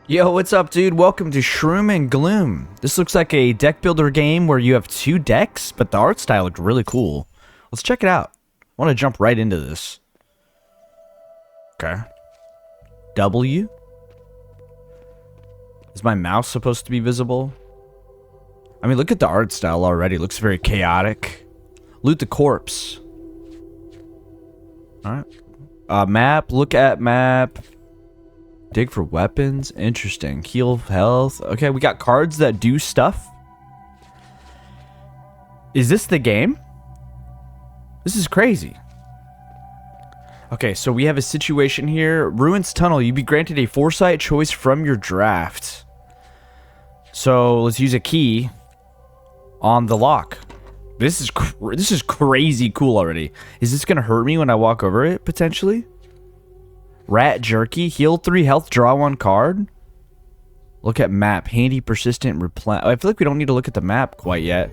Yo, what's up, dude? Welcome to Shroom and Gloom. This looks like a deck builder game where you have two decks, but the art style looked really cool. Let's check it out. I want to jump right into this. Okay. W. Is my mouse supposed to be visible? I mean, look at the art style already. It looks very chaotic. Loot the corpse. Alright. Map. Look at map. Dig for weapons. Interesting. Heal health. Okay, we got cards that do stuff. Is this the game? This is crazy. Okay, so we have a situation here. Ruins Tunnel. You be granted a foresight choice from your draft. So let's use a key on the lock. This is crazy cool already. Is this gonna hurt me when I walk over it potentially? Rat Jerky, heal 3 health, draw 1 card. Look at map, handy, persistent, replenish. I feel like we don't need to look at the map quite yet.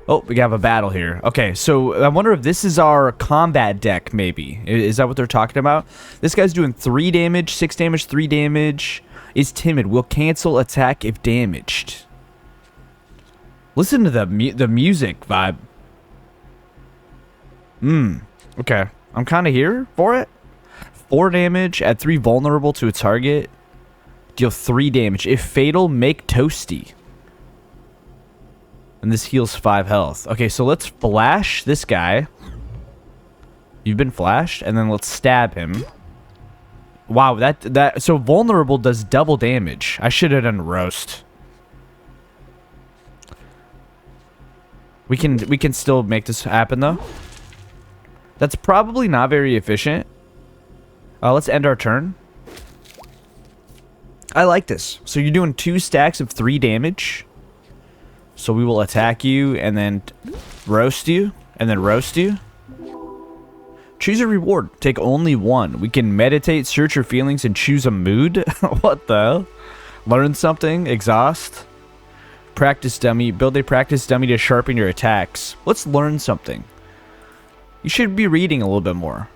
Oh, we have a battle here. Okay, so I wonder if this is our combat deck, maybe. Is that what they're talking about? This guy's doing 3 damage, 6 damage, 3 damage. Is timid, will cancel attack if damaged. Listen to the music vibe. Okay. I'm kind of here for it. 4 damage, add 3 vulnerable to a target. Deal 3 damage. If fatal, make toasty. And this heals 5 health. Okay, so let's flash this guy. You've been flashed, and then let's stab him. Wow, so vulnerable does double damage. I should have done roast. We can still make this happen though. That's probably not very efficient. Let's end our turn. I like this. So you're doing 2 stacks of 3 damage. So we will attack you and then roast you and then roast you. Choose a reward. Take only 1. We can meditate, search your feelings, and choose a mood. What the hell? Learn something. Exhaust. Practice dummy. Build a practice dummy to sharpen your attacks. Let's learn something. You should be reading a little bit more.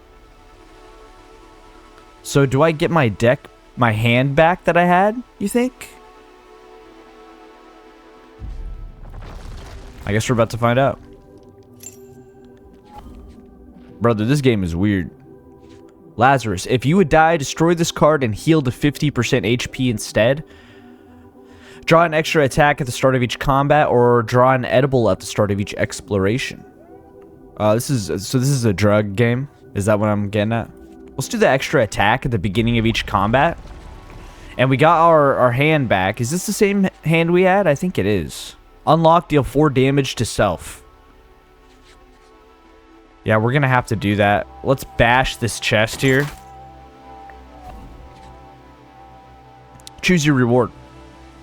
So do I get my hand back that I had, you think? I guess we're about to find out. Brother, this game is weird. Lazarus, if you would die, destroy this card and heal to 50% HP instead. Draw an extra attack at the start of each combat, or draw an edible at the start of each exploration. This is a drug game? Is that what I'm getting at? Let's do the extra attack at the beginning of each combat. And we got our hand back. Is this the same hand we had? I think it is. Unlock, deal 4 damage to self. Yeah, we're going to have to do that. Let's bash this chest here. Choose your reward.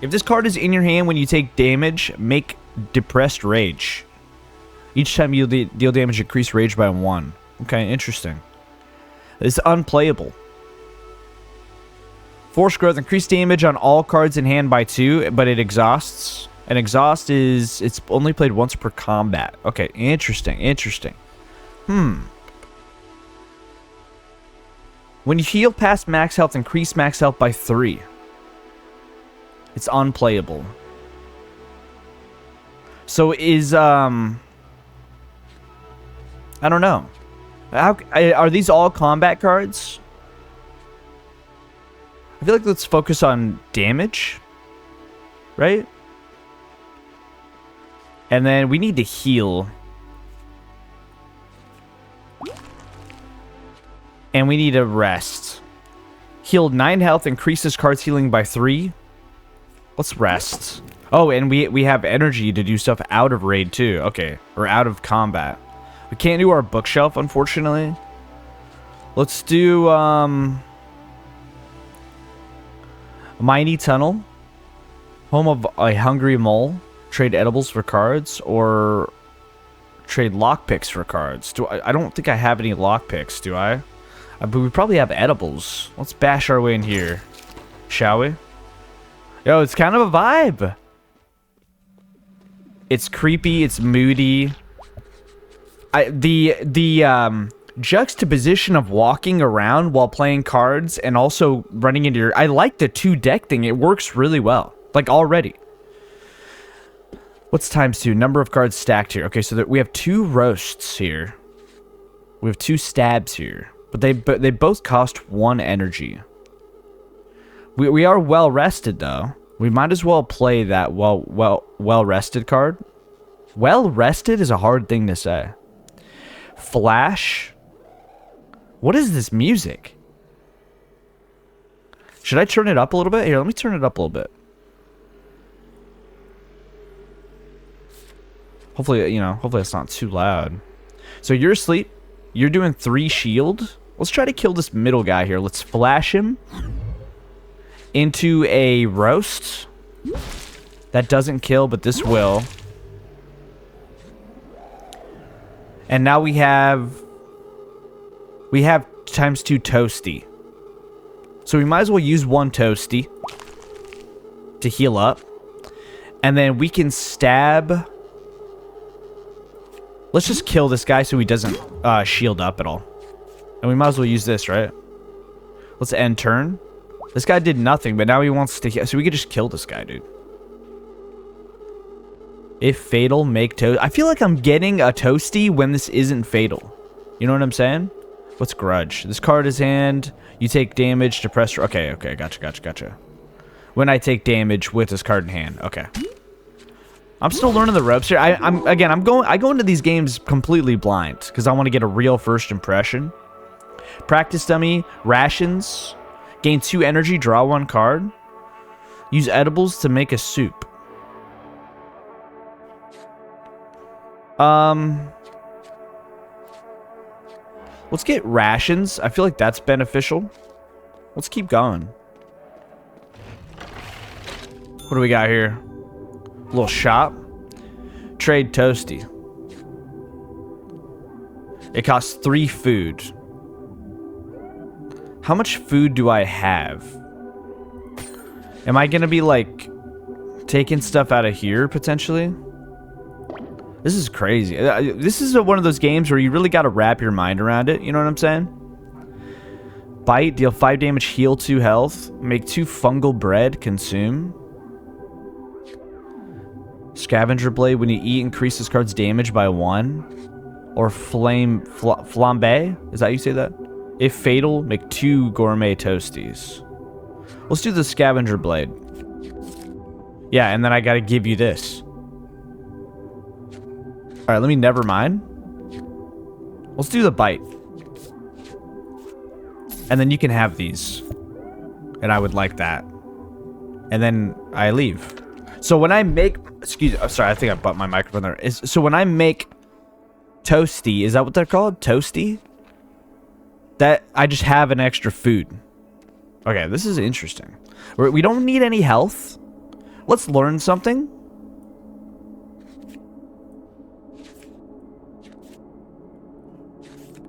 If this card is in your hand when you take damage, make Depressed Rage. Each time you deal damage, increase rage by 1. Okay, interesting. It's unplayable. Force growth, increase damage on all cards in hand by 2, but it exhausts. And exhaust is, it's only played once per combat. Okay, interesting, interesting. When you heal past max health, increase max health by 3. It's unplayable. So is, I don't know. Are these all combat cards? I feel like let's focus on damage. Right? And then we need to heal. And we need to rest. Heal 9 health, increases cards healing by 3. Let's rest. Oh, and we have energy to do stuff out of raid too. Okay, or out of combat. We can't do our bookshelf, unfortunately. Let's do Mighty Tunnel. Home of a Hungry Mole. Trade edibles for cards, or trade lockpicks for cards. I don't think I have any lockpicks, do I? But we probably have edibles. Let's bash our way in here, shall we? Yo, it's kind of a vibe. It's creepy. It's moody. The juxtaposition of walking around while playing cards and also running into your... I like the 2 deck thing. It works really well. Like, already. What's ×2? Number of cards stacked here. Okay, so we have 2 roasts here. We have 2 stabs here. But they both cost 1 energy. We are well rested, though. We might as well play that well rested card. Well rested is a hard thing to say. Flash. What is this music? Should I turn it up a little bit? Here, let me turn it up a little bit. Hopefully, you know, hopefully it's not too loud. So you're asleep. You're doing 3 shield. Let's try to kill this middle guy here. Let's flash him into a roast. That doesn't kill, but this will. And now we have ×2 toasty. So we might as well use 1 toasty to heal up. And then we can stab. Let's just kill this guy so he doesn't shield up at all. And we might as well use this, right? Let's end turn. This guy did nothing, but now he wants to... So we could just kill this guy, dude. If fatal, make toast. I feel like I'm getting a toasty when this isn't fatal. You know what I'm saying? What's grudge? This card is hand. You take damage to press... Okay, gotcha. When I take damage with this card in hand. Okay. I'm still learning the ropes here. I go into these games completely blind because I want to get a real first impression. Practice dummy, rations, gain 2 energy, draw 1 card. Use edibles to make a soup. Let's get rations. I feel like that's beneficial. Let's keep going. What do we got here? A little shop. Trade toasty. It costs 3 food. How much food do I have? Am I gonna be like taking stuff out of here potentially? This is crazy. This is one of those games where you really gotta wrap your mind around it. You know what I'm saying? Bite, deal 5 damage, heal 2 health. Make 2 fungal bread, consume. Scavenger blade, when you eat, increase this card's damage by 1. Or flambe, is that how you say that? If fatal, make 2 gourmet toasties. Let's do the scavenger blade. Yeah, and then I gotta give you this. Alright, let me never mind. Let's do the bite. And then you can have these. And I would like that. And then I leave. So when I make... Excuse me. Sorry, I think I bumped my microphone there. So when I make toasty, is that what they're called? Toasty? That I just have an extra food. Okay, this is interesting. We don't need any health. Let's learn something.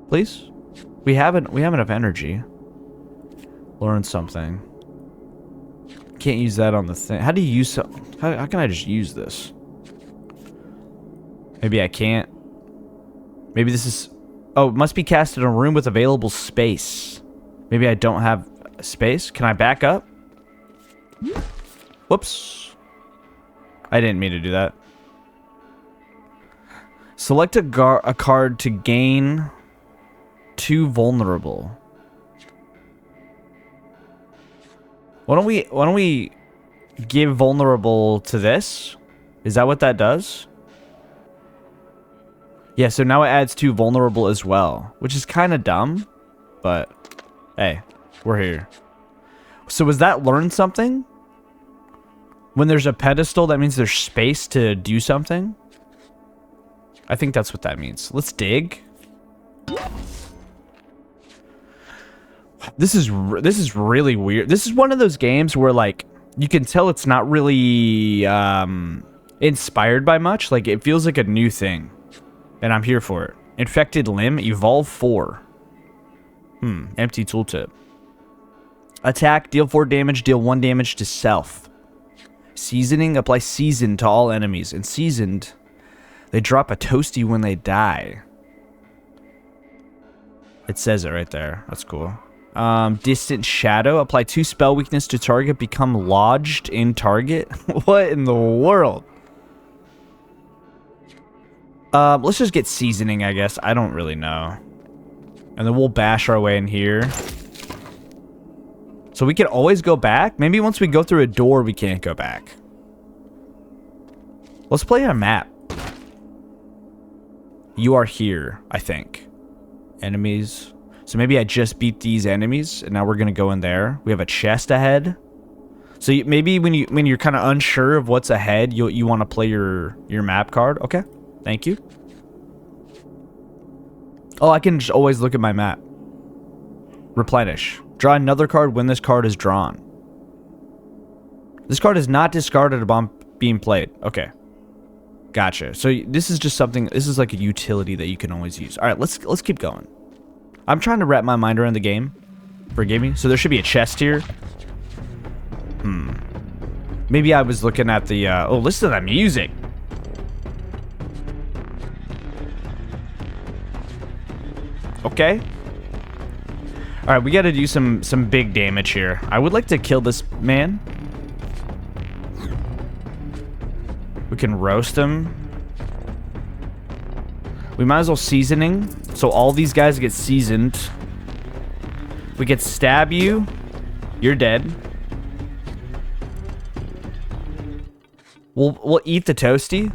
Please? We have enough energy. Learn something. Can't use that on the thing. How do you use how can I just use this? Maybe I can't. Maybe this is... Oh, it must be cast in a room with available space. Maybe I don't have space. Can I back up? Whoops. I didn't mean to do that. Select a card to gain 2 vulnerable. Why don't we give vulnerable to this? Is that what that does? Yeah, so now it adds 2 vulnerable as well, which is kind of dumb, but hey, we're here. So was that learn something? When there's a pedestal, that means there's space to do something? I think that's what that means. Let's dig. This is really weird. This is one of those games where, like, you can tell it's not really inspired by much. Like, it feels like a new thing. And I'm here for it. Infected limb, evolve 4. Empty tooltip. Attack, deal 4 damage, deal 1 damage to self. Seasoning, apply season to all enemies. And seasoned, they drop a toasty when they die. It says it right there. That's cool. Distant Shadow. Apply 2 spell weakness to target. Become lodged in target. What in the world? Let's just get seasoning, I guess. I don't really know. And then we'll bash our way in here. So we can always go back? Maybe once we go through a door, we can't go back. Let's play our map. You are here, I think. Enemies. So maybe I just beat these enemies, and now we're gonna go in there. We have a chest ahead. So maybe when you're kind of unsure of what's ahead, you want to play your map card. Okay, thank you. Oh, I can just always look at my map. Replenish. Draw another card when this card is drawn. This card is not discarded upon being played. Okay. Gotcha. So this is just something, this is like a utility that you can always use. All right, let's keep going. I'm trying to wrap my mind around the game. Forgive me. So there should be a chest here. Maybe I was looking at the, oh, listen to that music. Okay. All right, we got to do some big damage here. I would like to kill this man. We can roast him. We might as well seasoning. So all these guys get seasoned. We could stab you. You're dead. We'll eat the toasty.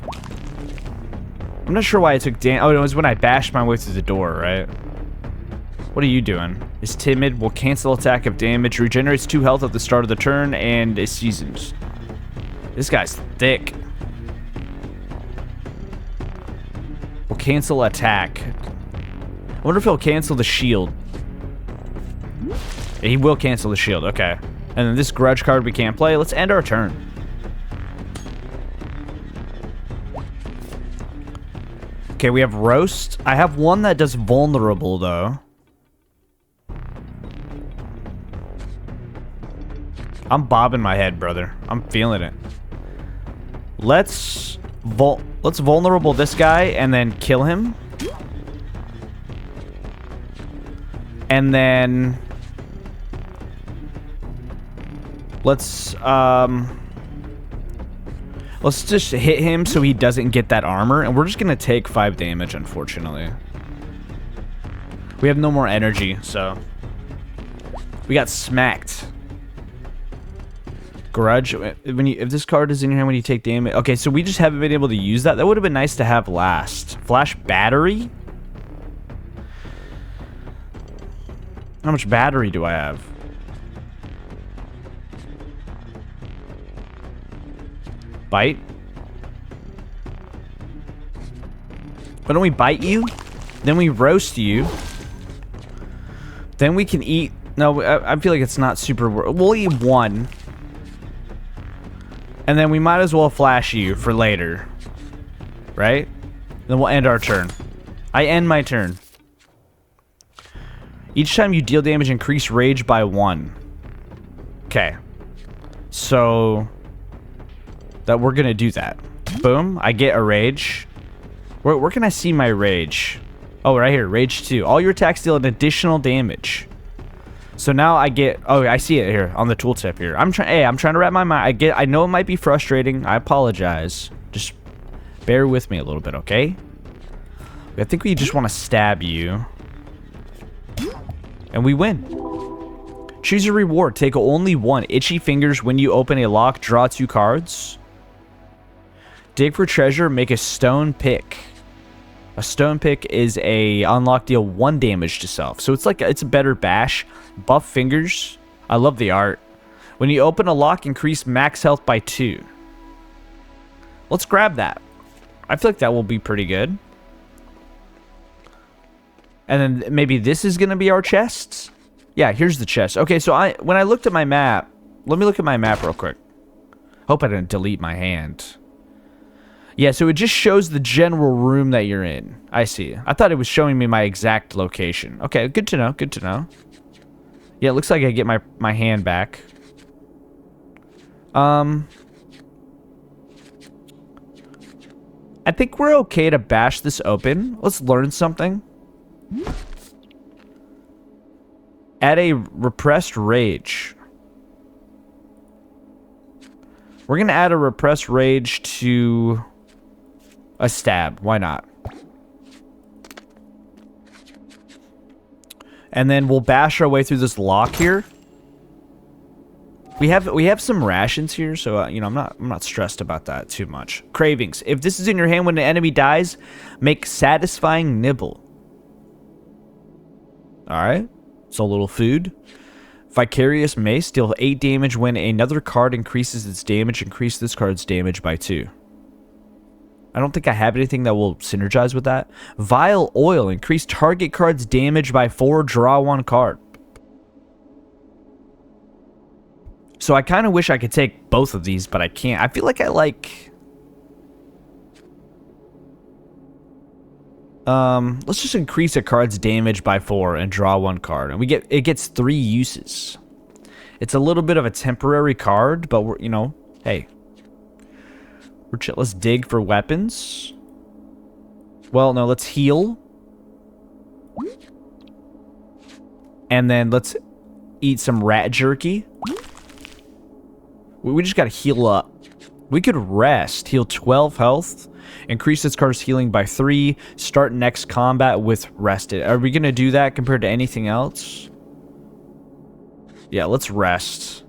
I'm not sure why I took damage. Oh, no, it was when I bashed my way through the door, right? What are you doing? Is timid, will cancel attack of damage, regenerates 2 health at the start of the turn, and is seasoned. This guy's thick. Will cancel attack. I wonder if he'll cancel the shield. Yeah, he will cancel the shield, okay. And then this grudge card we can't play. Let's end our turn. Okay, we have roast. I have one that does vulnerable, though. I'm bobbing my head, brother. I'm feeling it. Let's vulnerable this guy and then kill him. And then let's just hit him so he doesn't get that armor, and we're just gonna take 5 damage, unfortunately. We have no more energy, so we got smacked. Grudge, if this card is in your hand when you take damage. Okay, so we just haven't been able to use that. That would have been nice to have last. Flash battery? How much battery do I have? Bite? Why don't we bite you? Then we roast you. Then we can eat. No, I feel like it's not super. We'll eat 1. And then we might as well flash you for later. Right? Then we'll end our turn. I end my turn. Each time you deal damage, increase rage by 1. Okay. So that we're gonna do that. Boom. I get a rage. Where can I see my rage? Oh, right here. Rage 2. All your attacks deal an additional damage. So now I get, oh, I see it here on the tooltip here. I'm trying to wrap my mind. I know it might be frustrating. I apologize. Just bear with me a little bit, okay? I think we just want to stab you. And we win. Choose your reward. Take only 1. Itchy fingers when you open a lock. Draw 2 cards. Dig for treasure. Make a stone pick. A stone pick is a unlock, deal 1 damage to self. So it's like, it's a better bash. Buff fingers. I love the art. When you open a lock, increase max health by 2. Let's grab that. I feel like that will be pretty good. And then maybe this is going to be our chests. Yeah, here's the chest. Okay, so when I looked at my map, let me look at my map real quick. Hope I didn't delete my hand. Yeah, so it just shows the general room that you're in. I see. I thought it was showing me my exact location. Okay, good to know. Good to know. Yeah, it looks like I get my hand back. I think we're okay to bash this open. Let's learn something. Add a repressed rage. We're going to add a repressed rage to a stab. Why not? And then we'll bash our way through this lock here. We have some rations here, so you know, I'm not stressed about that too much. Cravings. If this is in your hand when the enemy dies, make satisfying nibble. All right. So a little food. Vicarious Mace. Deal 8 damage when another card increases its damage. Increase this card's damage by 2. I don't think I have anything that will synergize with that. Vile Oil. Increase target card's damage by 4. Draw 1 card. So I kind of wish I could take both of these, but I can't. I feel like I like... let's just increase a card's damage by 4 and draw 1 card. And it gets 3 uses. It's a little bit of a temporary card, but we're, you know, hey. We're chill. Let's dig for weapons. Well, no, let's heal. And then let's eat some rat jerky. We just gotta heal up. We could rest. Heal 12 health. Increase this card's healing by 3. Start next combat with rested. Are we gonna do that compared to anything else? Yeah, let's rest.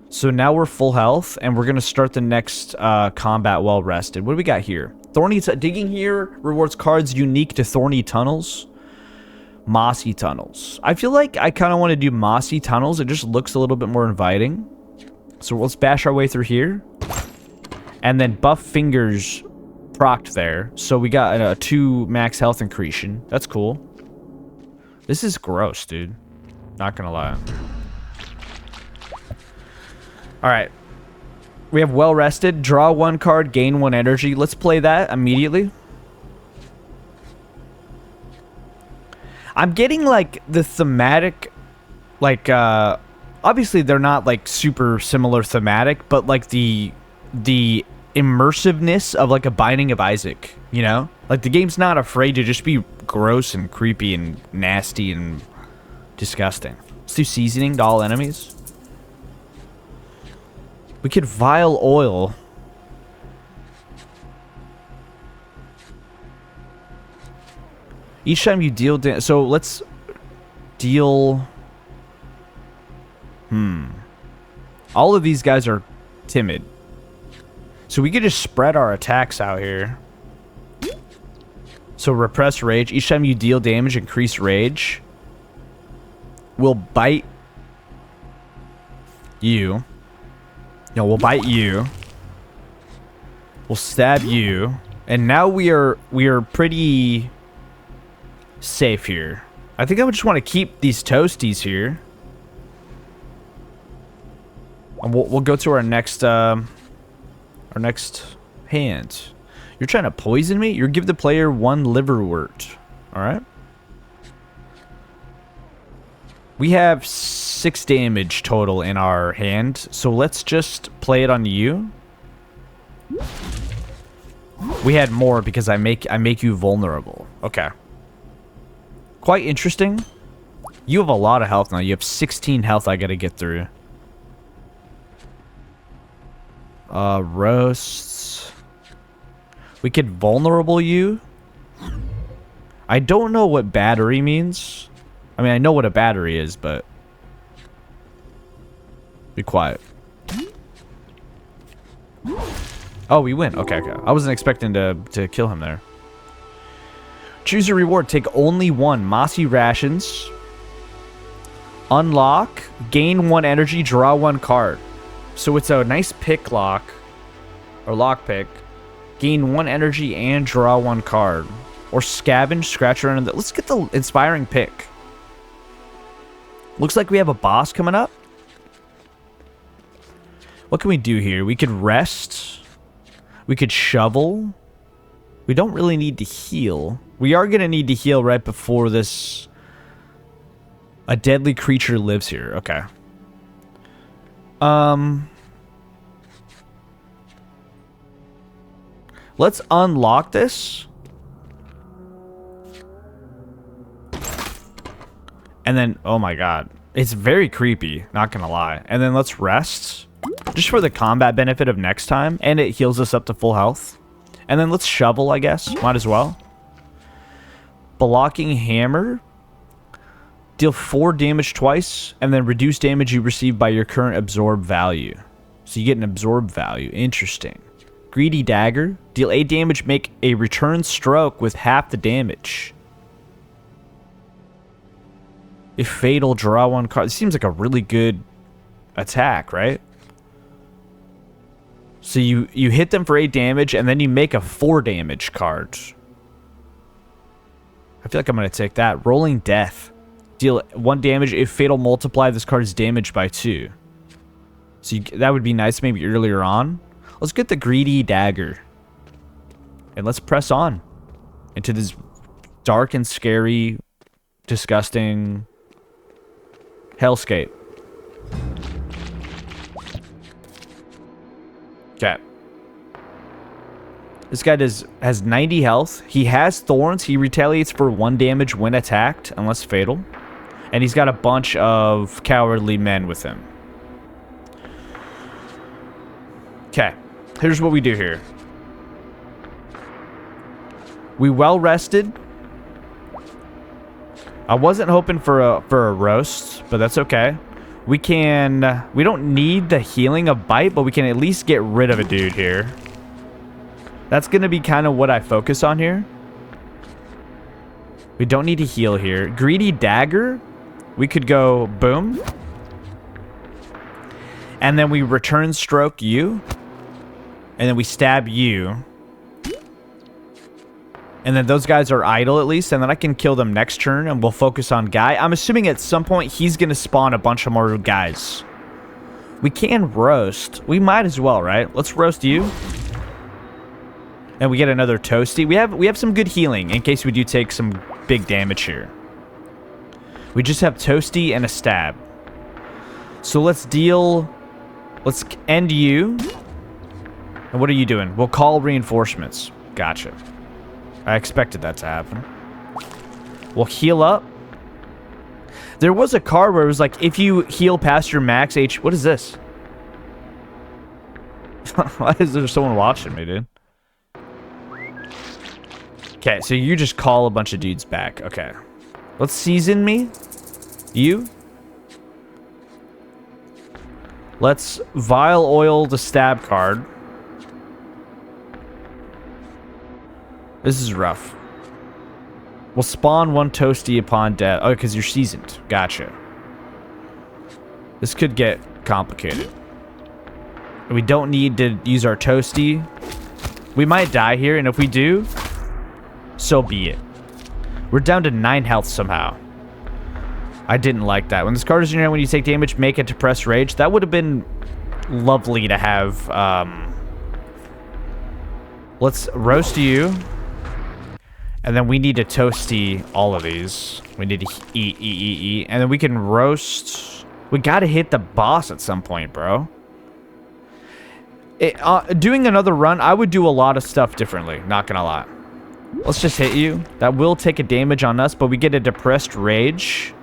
So now we're full health, and we're gonna start the next combat while rested. What do we got here? Thorny digging here rewards cards unique to thorny tunnels. Mossy tunnels. I feel like I kind of want to do mossy tunnels. It just looks a little bit more inviting. So let's bash our way through here. And then buff fingers procced there. So we got a 2 max health increase. That's cool. This is gross, dude. Not gonna lie. Alright. We have well rested. Draw 1 card, gain 1 energy. Let's play that immediately. I'm getting like the thematic, like obviously they're not like super similar thematic, but like the immersiveness of like a Binding of Isaac, you know? Like the game's not afraid to just be gross and creepy and nasty and disgusting. Let's do seasoning to all enemies. We could Vile Oil. Each time you deal so let's deal... All of these guys are timid. So we could just spread our attacks out here. So repress rage. Each time you deal damage, increase rage. We'll bite you. No, we'll bite you. We'll stab you. And now we are pretty safe here. I think I would just want to keep these toasties here. And we'll go to our next hand. You're trying to poison me? You give the player 1 liverwort. Alright. We have 6 damage total in our hand, so let's just play it on you. We had more because I make you vulnerable. Okay. Quite interesting. You have a lot of health now. You have 16 health I gotta get through. Roasts. We could vulnerable you. I don't know what battery means. I mean, I know what a battery is, but... Be quiet. Oh, we win. Okay, okay. I wasn't expecting to kill him there. Choose a reward. Take only 1. Mossy rations. Unlock. Gain 1 energy. Draw 1 card. So it's a nice pick lock. Or lock pick. Gain 1 energy and draw 1 card. Or scavenge. Scratch around. Let's get the inspiring pick. Looks like we have a boss coming up. What can we do here? We could rest. We could shovel. We don't really need to heal. We are going to need to heal right before this... A deadly creature lives here. Okay. Let's unlock this. And then, oh my god. It's very creepy, not gonna lie. And then let's rest. Just for the combat benefit of next time. And it heals us up to full health. And then let's shovel, I guess. Might as well. Blocking hammer. Deal 4 damage twice. And then reduce damage you receive by your current absorb value. So you get an absorb value. Interesting. Greedy dagger. Deal 8 damage. Make a return stroke with half the damage. If fatal, draw 1 card. This seems like a really good attack, right? So you hit them for 8 damage, and then you make a 4 damage card. I feel like I'm going to take that. Rolling Death. Deal 1 damage. If fatal, multiply this card's damage by 2. So that would be nice maybe earlier on. Let's get the Greedy Dagger. And let's press on into this dark and scary, disgusting hellscape. Okay. This guy has 90 health. He has thorns. He retaliates for 1 damage when attacked, unless fatal. And he's got a bunch of cowardly men with him. Okay. Here's what we do here. We well rested. I wasn't hoping for a roast, but that's okay. We don't need the healing of bite, but we can at least get rid of a dude here. That's going to be kind of what I focus on here. We don't need to heal here. Greedy dagger. We could go boom. And then we return stroke you. And then we stab you. And then those guys are idle at least. And then I can kill them next turn. And we'll focus on Guy. I'm assuming at some point he's going to spawn a bunch of more guys. We can roast. We might as well, right? Let's roast you. And we get another toasty. We have some good healing in case we do take some big damage here. We just have toasty and a stab. So let's end you. And what are you doing? We'll call reinforcements. Gotcha. I expected that to happen. We'll heal up. There was a card where it was like, if you heal past your max H... What is this? Why is there someone watching me, dude? Okay, so you just call a bunch of dudes back. Okay. Let's season me. You. Let's vial oil the stab card. This is rough. We'll spawn 1 toasty upon death. Oh, because you're seasoned. Gotcha. This could get complicated. We don't need to use our toasty. We might die here, and if we do, so be it. We're down to 9 health somehow. I didn't like that. When this card is in your hand, when you take damage, make a depressed rage. That would have been lovely to have. Let's roast you. And then we need to toasty all of these. We need to eat. And then we can roast. We gotta hit the boss at some point, bro. Doing another run, I would do a lot of stuff differently. Not gonna lie. Let's just hit you. That will take a damage on us, but we get a depressed rage.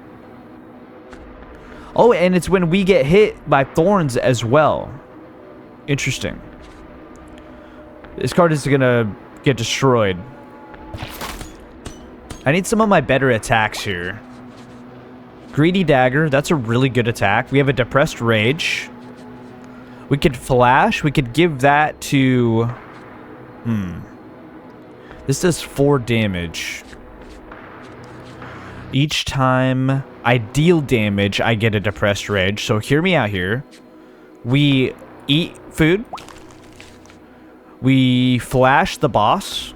Oh, and it's when we get hit by thorns as well. Interesting. This card is gonna get destroyed. I need some of my better attacks here. Greedy dagger. That's a really good attack. We have a depressed rage. We could flash. We could give that to... This does 4 damage. Each time I deal damage, I get a depressed rage. So hear me out here. We eat food. We flash the boss.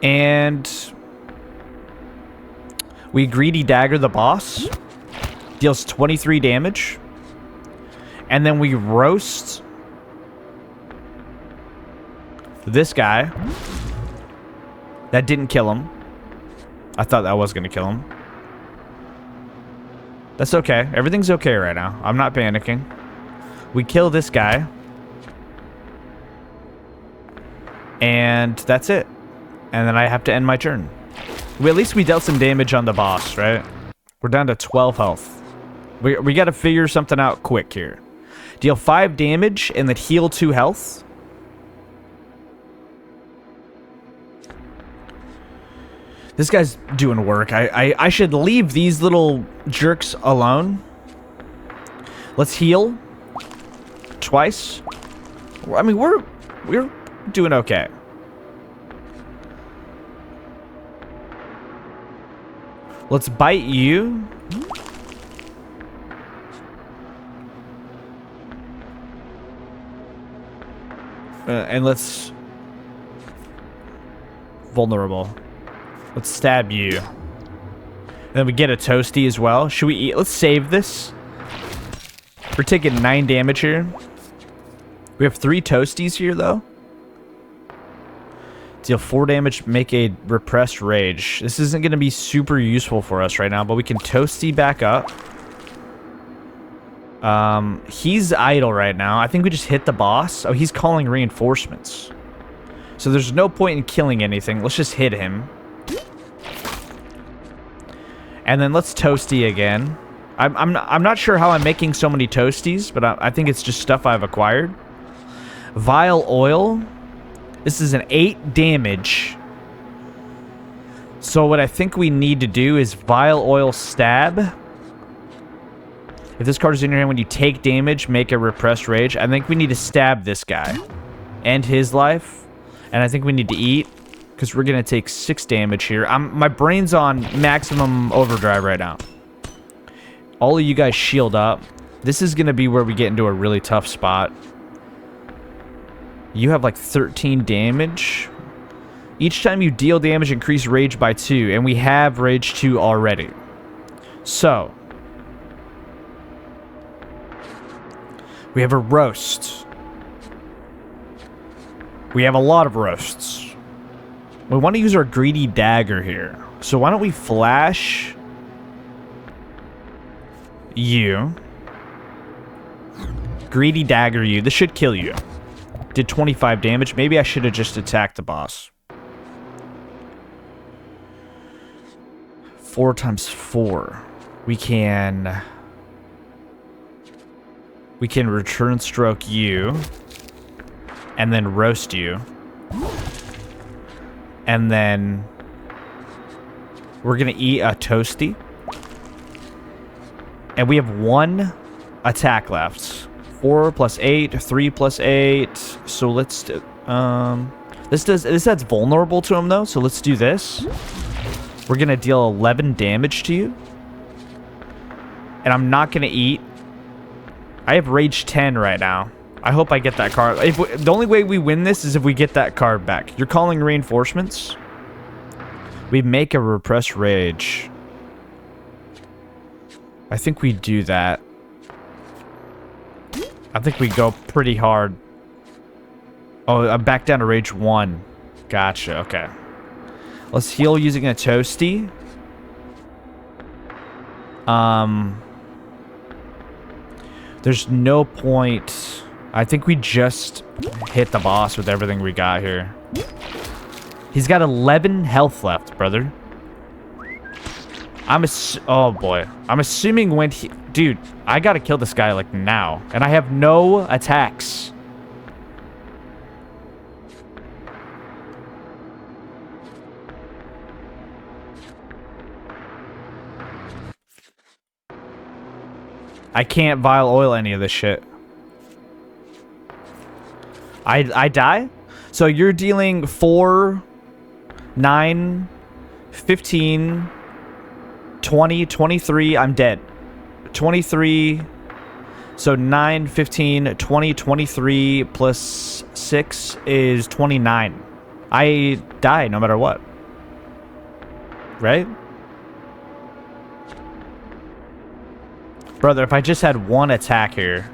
And we greedy dagger the boss. Deals 23 damage. And then we roast this guy. That didn't kill him. I thought that was going to kill him. That's okay. Everything's okay right now. I'm not panicking. We kill this guy. And that's it. And then I have to end my turn. Well, at least we dealt some damage on the boss, right? We're down to 12 health. We got to figure something out quick here. Deal 5 damage and then heal 2 health. This guy's doing work. I should leave these little jerks alone. Let's heal. Twice. I mean, we're doing okay. Let's bite you. And let's... Vulnerable. Let's stab you. And then we get a toasty as well. Should we eat? Let's save this. We're taking 9 damage here. We have 3 toasties here, though. Deal 4 damage, make a repressed rage. This isn't going to be super useful for us right now, but we can toasty back up. He's idle right now. I think we just hit the boss. Oh, he's calling reinforcements. So there's no point in killing anything. Let's just hit him. And then let's toasty again. I'm not sure how I'm making so many toasties, but I think it's just stuff I've acquired. Vile oil. This is an 8 damage. So what I think we need to do is vile oil stab. If this card is in your hand when you take damage, make a repressed rage. I think we need to stab this guy. End his life. And I think we need to eat. Because we're going to take 6 damage here. My brain's on maximum overdrive right now. All of you guys shield up. This is going to be where we get into a really tough spot. You have like 13 damage. Each time you deal damage, increase rage by 2. And we have rage 2 already. So. We have a roast. We have a lot of roasts. We want to use our greedy dagger here. So why don't we flash you. Greedy dagger you. This should kill you. Did 25 damage. Maybe I should have just attacked the boss. 4 times 4. We can return stroke you. And then roast you. And then we're going to eat a toasty. And we have 1 attack left. 4 plus 8, 3 plus 8. So let's do, this adds vulnerable to him though, so let's do this. We're going to deal 11 damage to you. And I'm not going to eat. I have rage 10 right now. I hope I get that card. The only way we win this is if we get that card back. You're calling reinforcements? We make a repressed rage. I think we do that. I think we go pretty hard. Oh, I'm back down to rage 1. Gotcha, okay. Let's heal using a toasty. There's no point. I think we just hit the boss with everything we got here. He's got 11 health left, brother. Oh boy. I'm assuming when he... Dude, I gotta kill this guy like now. And I have no attacks. I can't vile oil any of this shit. I die? So you're dealing 4, 9, 15, 20, 23. I'm dead. 23. So 9, 15, 20, 23 plus 6 is 29. I die no matter what. Right? Brother, if I just had 1 attack here.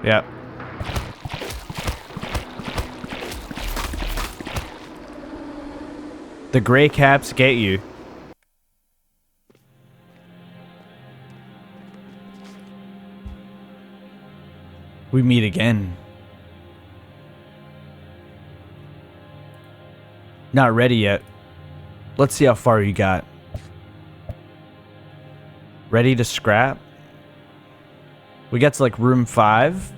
Yep. The gray caps get you. We meet again. Not ready yet. Let's see how far you got. Ready to scrap? We got to like room 5.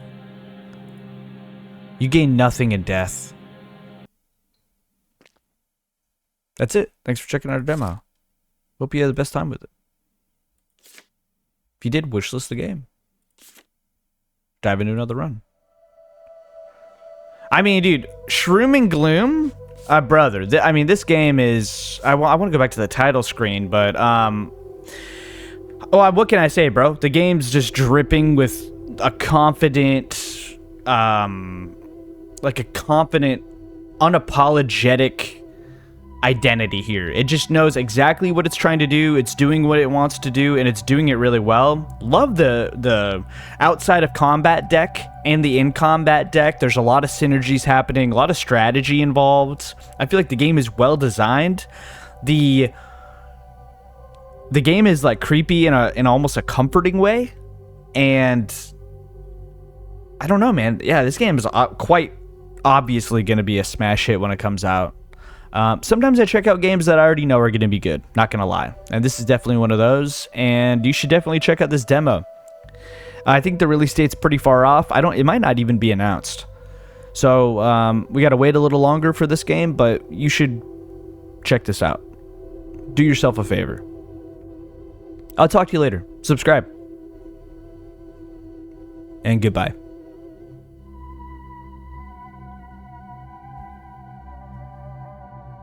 You gain nothing in death. That's it. Thanks for checking out our demo. Hope you had the best time with it. If you did, wishlist the game. Dive into another run. I mean, dude, Shroom and Gloom, brother. I mean, this game is. I want to go back to the title screen, but what can I say, bro? The game's just dripping with a confident, unapologetic identity here. It just knows exactly what it's trying to do. It's doing what it wants to do, and it's doing it really well. Love the outside of combat deck and the in-combat deck. There's a lot of synergies happening, a lot of strategy involved. I feel like the game is well designed. The game is like creepy in almost a comforting way, and I don't know, man. Yeah, this game is quite obviously going to be a smash hit when it comes out. Sometimes I check out games that I already know are going to be good, not going to lie. And this is definitely one of those, and you should definitely check out this demo. I think the release date's pretty far off. It might not even be announced. So, we got to wait a little longer for this game, but you should check this out. Do yourself a favor. I'll talk to you later. Subscribe. And goodbye.